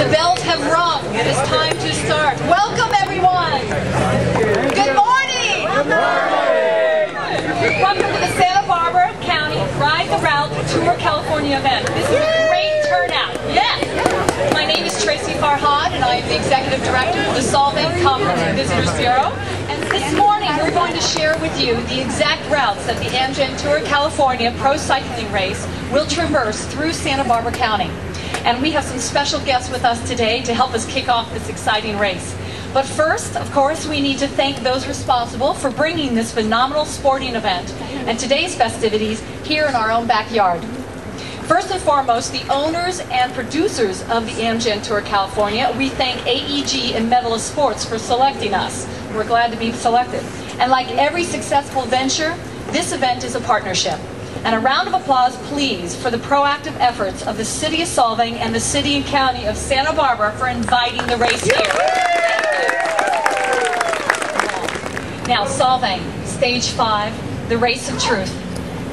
The bells have rung. It is time to start. Welcome, everyone. Good morning. Good morning. Welcome to the Santa Barbara County Ride the Route Tour California event. This is a great turnout. Yes. My name is Tracy Farhad, and I am the Executive Director of the Solvang Conference and Visitors Bureau. And this morning, we're going to share with you the exact routes that the Amgen Tour California Pro Cycling Race will traverse through Santa Barbara County. And we have some special guests with us today to help us kick off this exciting race. But first, of course, we need to thank those responsible for bringing this phenomenal sporting event and today's festivities here in our own backyard. First and foremost, the owners and producers of the Amgen Tour California, we thank AEG and Medalist Sports for selecting us. We're glad to be selected. And like every successful venture, this event is a partnership. And a round of applause, please, for the proactive efforts of the City of Solvang and the City and County of Santa Barbara for inviting the race here. Now, Solvang, Stage 5, the Race of Truth.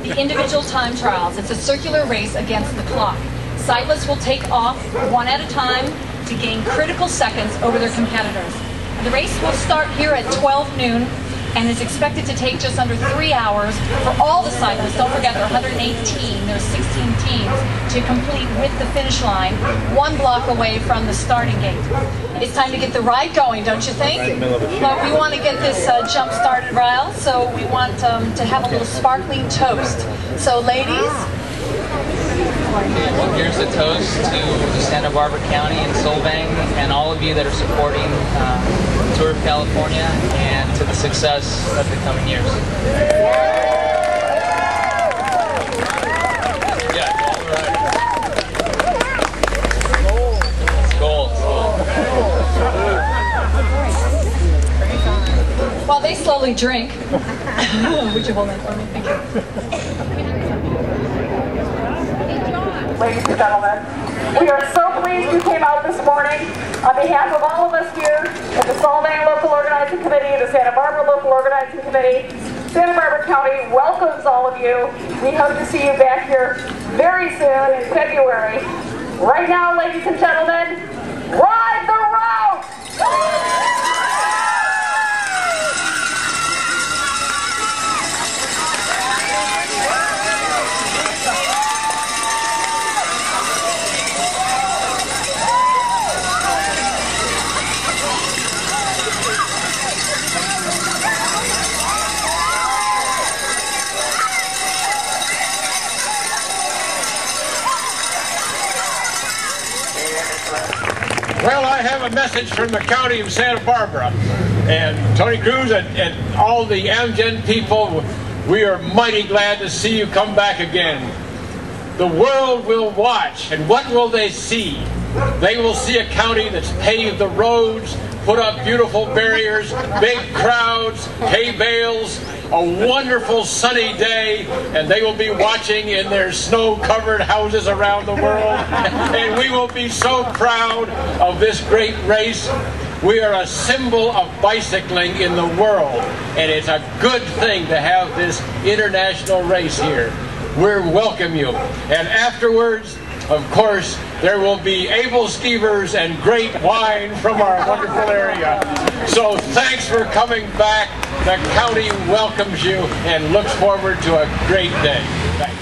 The individual time trials. It's a circular race against the clock. Cyclists will take off one at a time to gain critical seconds over their competitors. The race will start here at 12 noon and is expected to take just under 3 hours for all the cyclists. Don't forget, there are 118, there's 16 teams to complete with the finish line, 1 block away from the starting gate. It's time to get the ride going, don't you think? But we want to get this jump started, Ryle, so we want to have a little sparkling toast. So ladies, well, here's the toast to the Santa Barbara County and Solvang and all of you that are supporting the Tour of California and to the success of the coming years. Yeah, all right. Gold. While they slowly drink, would you hold that for me? Thank you. Ladies and gentlemen, we are so pleased you came out this morning. On behalf of all of us here at the Solvang Local Organizing Committee, the Santa Barbara Local Organizing Committee, Santa Barbara County welcomes all of you. We hope to see you back here very soon in February. Right now, ladies and gentlemen, ride the route! Well, I have a message from the County of Santa Barbara, and Tony Cruz and all the Amgen people, we are mighty glad to see you come back again. The world will watch, and what will they see? They will see a county that's paved the roads, put up beautiful barriers, big crowds, hay bales, a wonderful sunny day, and they will be watching in their snow-covered houses around the world. And we will be so proud of this great race. We are a symbol of bicycling in the world, and it's a good thing to have this international race here. We welcome you. And afterwards, of course, there will be able skiers and great wine from our wonderful area. So thanks for coming back. The county welcomes you and looks forward to a great day. Thanks.